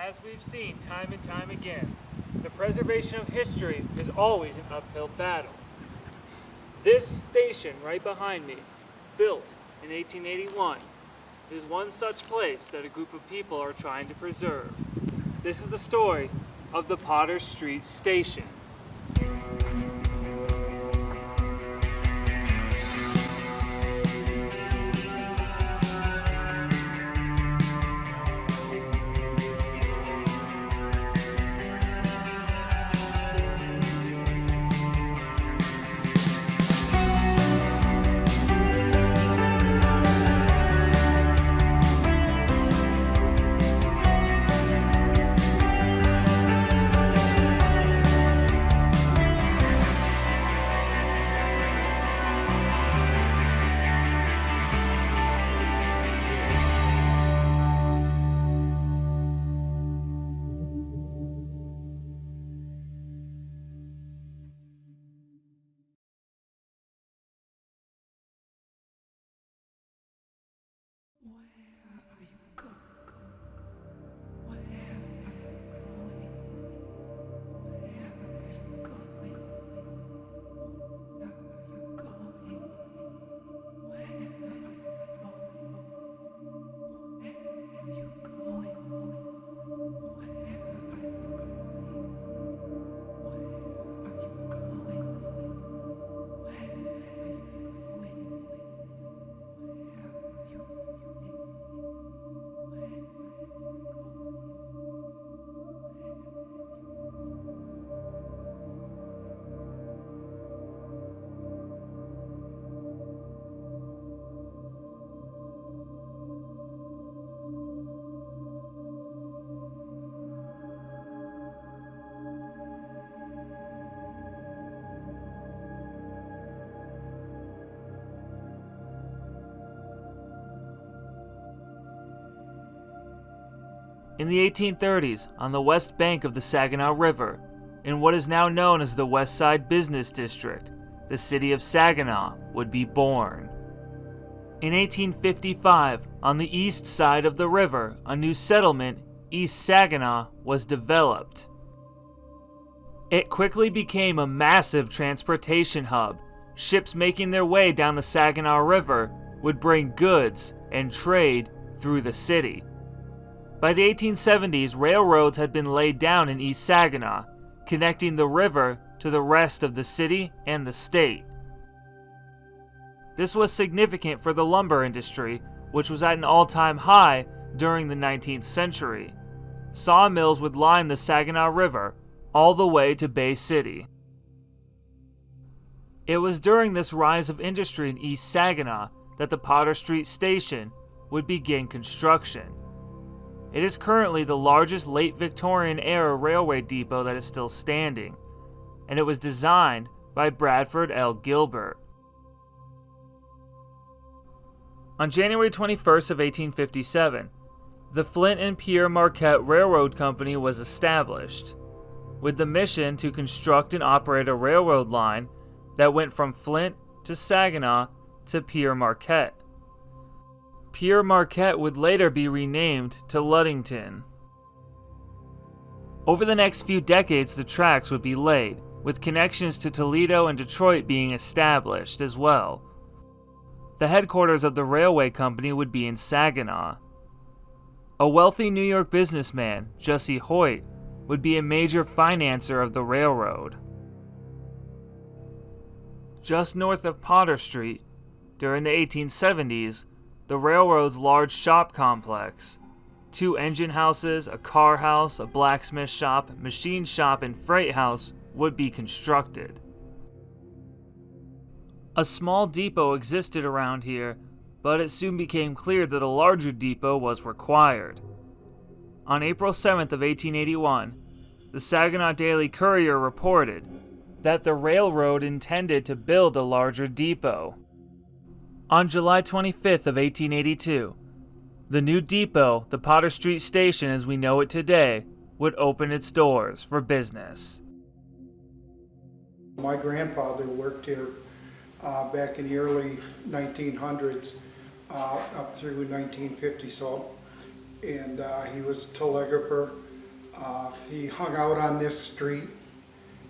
As we've seen time and time again, the preservation of history is always an uphill battle. This station right behind me, built in 1881, is one such place that a group of people are trying to preserve. This is the story of the Potter Street Station. In the 1830s, on the west bank of the Saginaw River, in what is now known as the West Side Business District, the city of Saginaw would be born. In 1855, on the east side of the river, a new settlement, East Saginaw, was developed. It quickly became a massive transportation hub. Ships making their way down the Saginaw River would bring goods and trade through the city. By the 1870s, railroads had been laid down in East Saginaw, connecting the river to the rest of the city and the state. This was significant for the lumber industry, which was at an all-time high during the 19th century. Sawmills would line the Saginaw River all the way to Bay City. It was during this rise of industry in East Saginaw that the Potter Street Station would begin construction. It is currently the largest late Victorian era railway depot that is still standing, and it was designed by Bradford L. Gilbert. On January 21st of 1857, the Flint and Pierre Marquette Railroad Company was established, with the mission to construct and operate a railroad line that went from Flint to Saginaw to Pierre Marquette. Pierre Marquette would later be renamed to Ludington. Over the next few decades, the tracks would be laid, with connections to Toledo and Detroit being established as well. The headquarters of the railway company would be in Saginaw. A wealthy New York businessman, Jussie Hoyt, would be a major financer of the railroad. Just north of Potter Street, during the 1870s, the railroad's large shop complex, 2 engine houses, a car house, a blacksmith shop, machine shop, and freight house would be constructed. A small depot existed around here, but it soon became clear that a larger depot was required. On April 7th of 1881, the Saginaw Daily Courier reported that the railroad intended to build a larger depot. On July 25th of 1882, the new depot, the Potter Street Station as we know it today, would open its doors for business. My grandfather worked here back in the early 1900s up through 1950 so, and he was a telegrapher He hung out on this street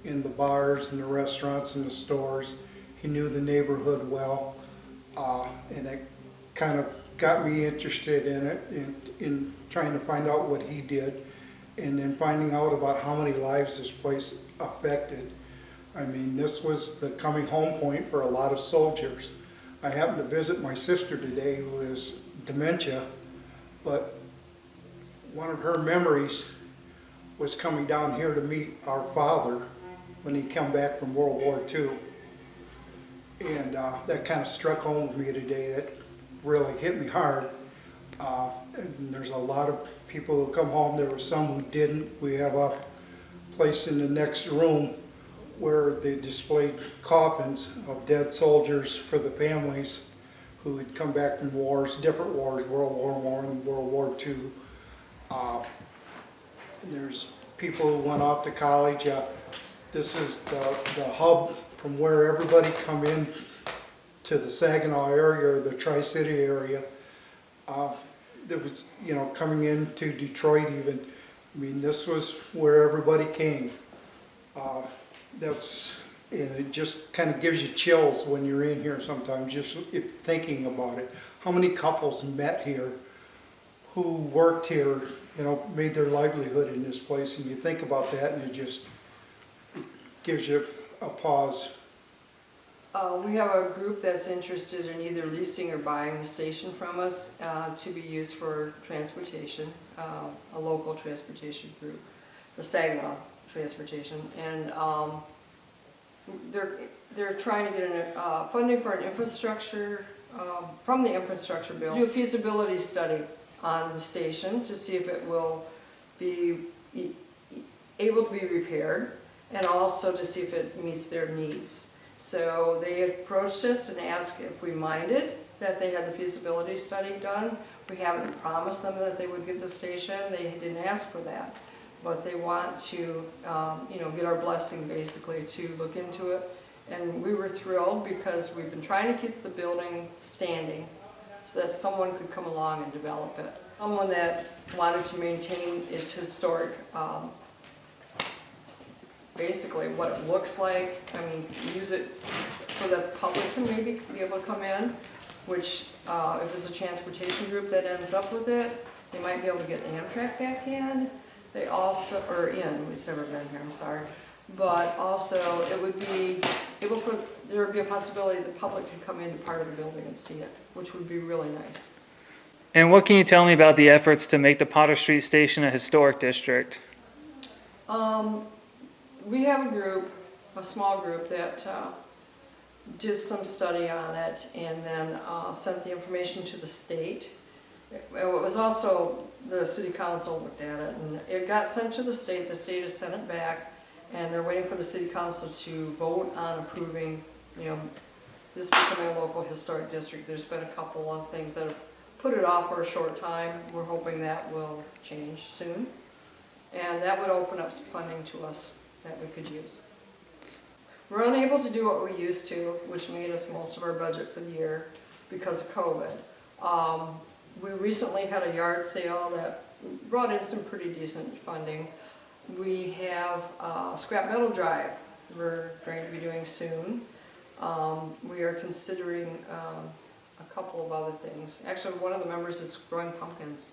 in the bars and the restaurants and the stores. He knew the neighborhood well, and it kind of got me interested in it, in trying to find out what he did, and then finding out about how many lives this place affected. I mean, this was the coming home point for a lot of soldiers. I happened to visit my sister today who has dementia, but one of her memories was coming down here to meet our father when he came back from World War II. And that kind of struck home with me today. That really hit me hard. And there's a lot of people who come home. There were some who didn't. We have a place in the next room where they displayed coffins of dead soldiers for the families who had come back from wars, different wars, World War I and World War II. There's people who went off to college. This is the hub from where everybody come in to the Saginaw area or the Tri-City area. That was, you know, coming into Detroit even. I mean, this was where everybody came. And it just kind of gives you chills when you're in here sometimes, just thinking about it. How many couples met here who worked here, you know, made their livelihood in this place, and you think about that and it just gives you a pause. We have a group that's interested in either leasing or buying the station from us to be used for transportation, a local transportation group, the Saginaw Transportation, and they're trying to get funding for an infrastructure, from the infrastructure bill, do a feasibility study on the station to see if it will be able to be repaired, and also to see if it meets their needs. So they approached us and asked if we minded that they had the feasibility study done. We haven't promised them that they would get the station. They didn't ask for that, but they want to, you know, get our blessing basically to look into it. And we were thrilled because we've been trying to keep the building standing so that someone could come along and develop it. Someone that wanted to maintain its historic, basically what it looks like. I mean, use it so that the public can maybe be able to come in, which if it's a transportation group that ends up with it, they might be able to get Amtrak back in. They also, or in, it's never been here, I'm sorry. But also it would be able for, there would be a possibility the public could come into part of the building and see it, which would be really nice. And what can you tell me about the efforts to make the Potter Street Station a historic district? We have a group, a small group that did some study on it and then sent the information to the state. It was also, the city council looked at it and it got sent to the state has sent it back, and they're waiting for the city council to vote on approving, you know, this becoming a local historic district. There's been a couple of things that have put it off for a short time. We're hoping that will change soon, and that would open up some funding to us that we could use. We're unable to do what we used to, which made us most of our budget for the year because of COVID. We recently had a yard sale that brought in some pretty decent funding. We have scrap metal drive we're going to be doing soon. We are considering a couple of other things. Actually, one of the members is growing pumpkins.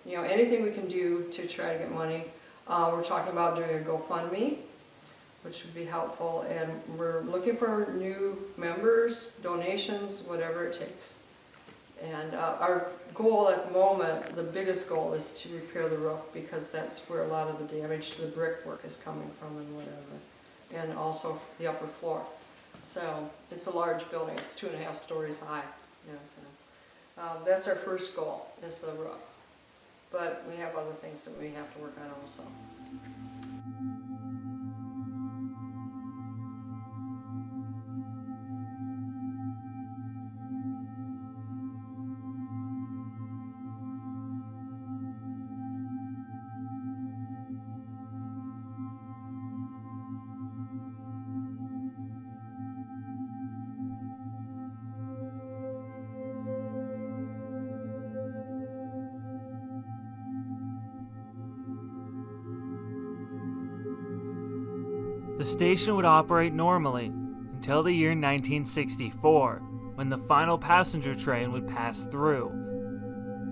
You know, anything we can do to try to get money. We're talking about doing a GoFundMe, which would be helpful, and we're looking for new members, donations, whatever it takes. And our goal at the moment, the biggest goal, is to repair the roof because that's where a lot of the damage to the brickwork is coming from and whatever, and also the upper floor. So it's a large building, it's 2.5 stories high. You know, so, that's our first goal, is the roof. But we have other things that we have to work on also. The station would operate normally until the year 1964, when the final passenger train would pass through.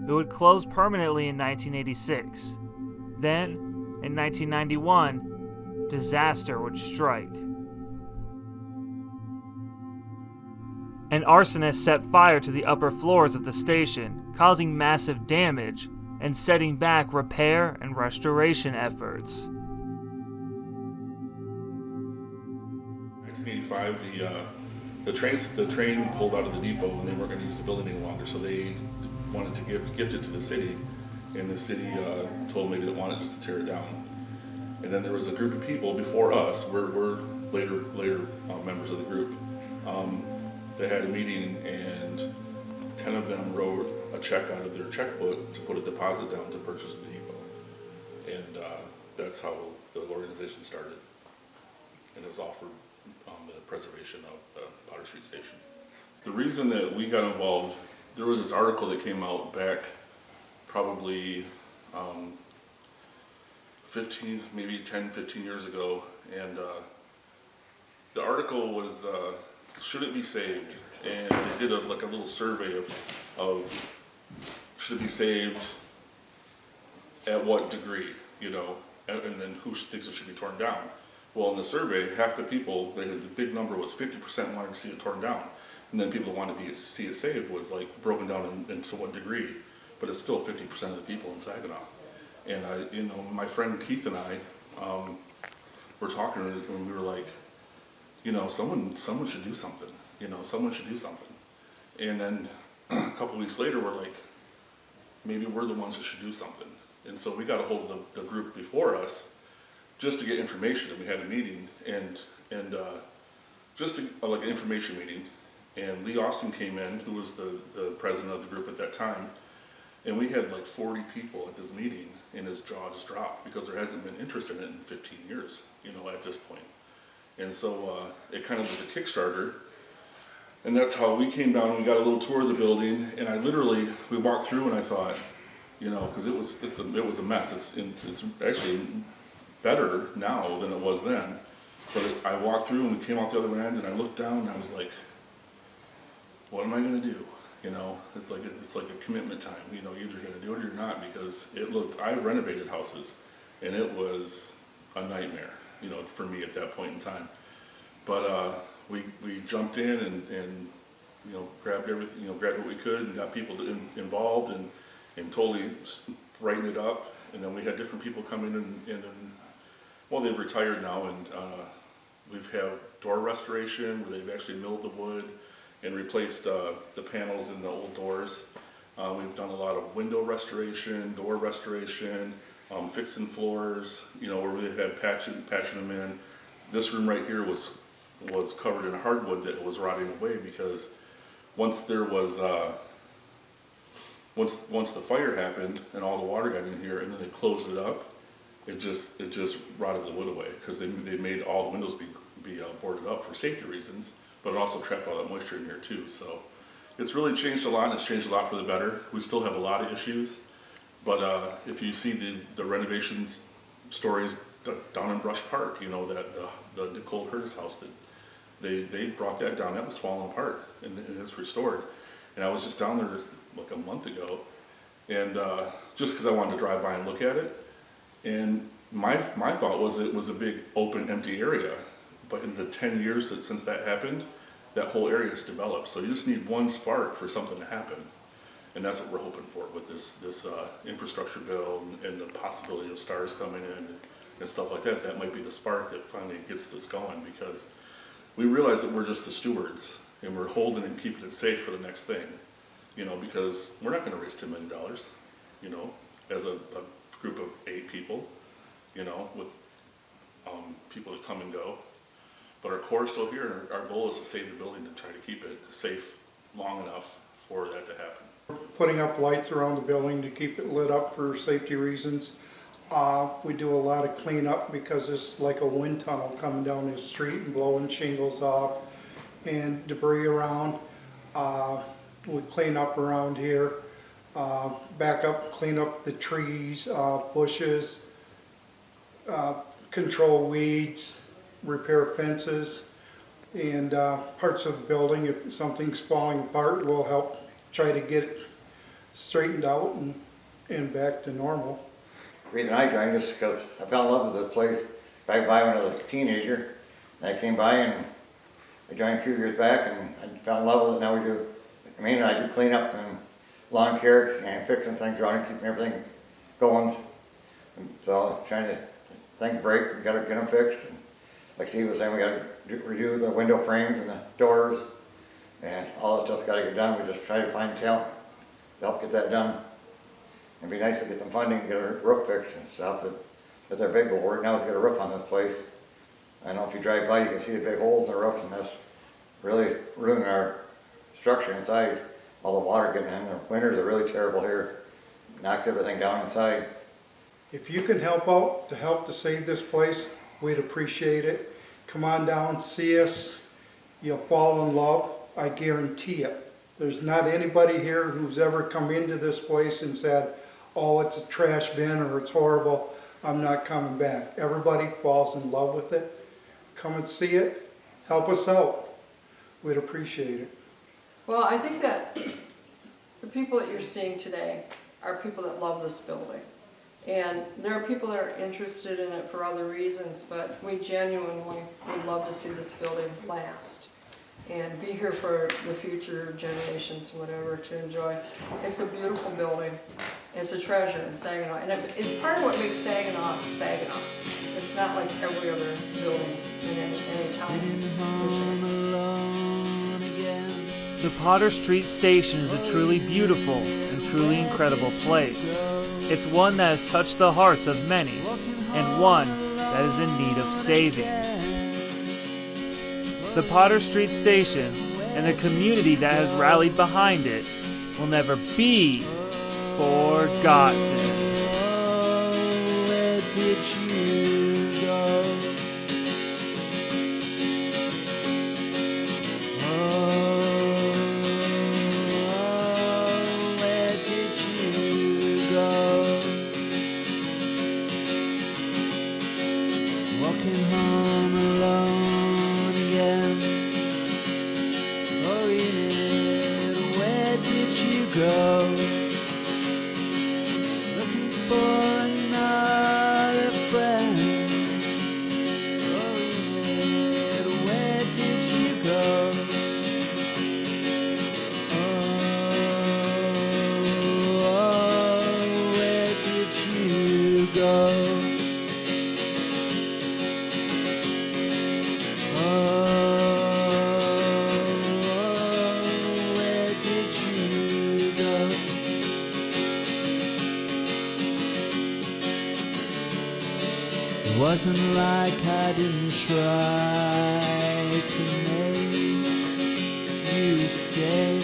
It would close permanently in 1986. Then, in 1991, disaster would strike. An arsonist set fire to the upper floors of the station, causing massive damage and setting back repair and restoration efforts. 1985, the train pulled out of the depot and they weren't going to use the building any longer, so they wanted to gift it to the city, and the city told them they didn't want it, just to tear it down. And then there was a group of people before us, we're later members of the group. They had a meeting and 10 of them wrote a check out of their checkbook to put a deposit down to purchase the depot. And that's how the organization started. And it was all for the preservation of the Potter Street Station. The reason that we got involved, there was this article that came out back probably 15 years ago, and the article was, should it be saved? And they did a little survey of should it be saved, at what degree, and then who thinks it should be torn down. Well, in the survey, half the people, the big number was 50% wanted to see it torn down. And then people that wanted to see it saved was broken down into what degree, but it's still 50% of the people in Saginaw. And my friend Keith and I were talking, and we were like, someone should do something. Someone should do something. And then a couple weeks later, we're like, maybe we're the ones that should do something. And so we got a hold of the group before us just to get information. And we had a meeting, and just an information meeting. And Lee Austin came in, who was the president of the group at that time. And we had 40 people at this meeting, and his jaw just dropped because there hasn't been interest in it in 15 years, at this point. And so it kind of was a Kickstarter. And that's how we came down. We got a little tour of the building, and we walked through, and I thought, because it was a mess. It's actually better now than it was then. But I walked through, and we came out the other end, and I looked down, and I was like, what am I going to do? It's like a commitment time. You're either going to do it or you're not, because I renovated houses, and it was a nightmare, for me at that point in time. But we jumped in and grabbed everything, grabbed what we could, and got people involved and totally brightened it up. And then we had different people come in and they've retired now, and we've had door restoration where they've actually milled the wood and replaced the panels in the old doors. We've done a lot of window restoration, door restoration, fixing floors, where they've had patching them in. This room right here was covered in hardwood that was rotting away because once there was once the fire happened and all the water got in here and then they closed it up, it just rotted the wood away because they made all the windows be boarded up for safety reasons, but it also trapped all that moisture in here too. So it's really changed a lot, and it's changed a lot for the better. We still have a lot of issues, but if you see the renovations stories down in Brush Park, that the Nicole Curtis house that they brought that down, that was falling apart, and it's restored. And I was just down there a month ago, and just because I wanted to drive by and look at it, and my thought was it was a big open empty area, but in the 10 years since that happened, that whole area has developed. So you just need one spark for something to happen, and that's what we're hoping for with this infrastructure bill and the possibility of stars coming in and stuff like that. That might be the spark that finally gets this going, because we realize that we're just the stewards and we're holding and keeping it safe for the next thing, because we're not going to raise $10 million, as a group of 8 people, with people that come and go. But our core is still here, and our goal is to save the building and try to keep it safe long enough for that to happen. We're putting up lights around the building to keep it lit up for safety reasons. We do a lot of cleanup because it's like a wind tunnel coming down the street and blowing shingles off and debris around. We clean up around here, back up, clean up the trees, bushes, control weeds, repair fences and parts of the building. If something's falling apart, we'll help try to get it straightened out and back to normal. The reason I joined is because I fell in love with this place back by when I was a teenager. And I came by and I joined a few years back and I fell in love with it. Now we do, I do clean up and lawn care and fixing things around and keeping everything going. And so trying to things break, we got to get them fixed. And like Steve was saying, we got to redo the window frames and the doors and all that stuff's got to get done. We just try to find talent to help get that done. It'd be nice to get some funding, get a roof fixed and stuff. But their big goal right now is to get a roof on this place. I don't know if you drive by, you can see the big holes in the roof, and that's really ruining our structure inside. All the water getting in. The winters are really terrible here. Knocks everything down inside. If you can help out to help to save this place, we'd appreciate it. Come on down, see us. You'll fall in love. I guarantee it. There's not anybody here who's ever come into this place and said, oh, it's a trash bin or it's horrible, I'm not coming back. Everybody falls in love with it. Come and see it. Help us out. We'd appreciate it. Well, I think that the people that you're seeing today are people that love this building. And there are people that are interested in it for other reasons, but we genuinely would love to see this building last and be here for the future generations, whatever, to enjoy. It's a beautiful building. It's a treasure in Saginaw, and it's part of what makes Saginaw, Saginaw. It's not like every other building in any town. The Potter Street Station is a truly beautiful and truly incredible place. It's one that has touched the hearts of many, and one that is in need of saving. The Potter Street Station and the community that has rallied behind it will never be forgotten. Where did you go? Where did you go? Walking home alone again. Oh, Enid, where did you go? Looking for another friend. Oh, Enid, where did you go? Oh, where did you go? Where did you go? It wasn't like I didn't try to make you stay,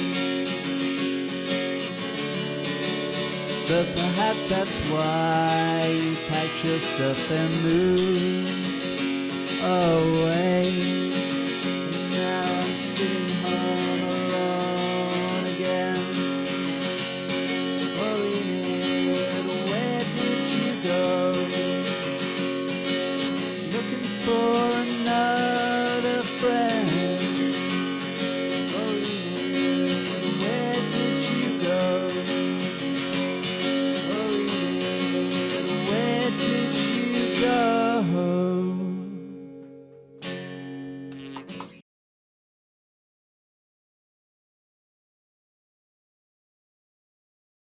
but perhaps that's why you packed your stuff and moved away.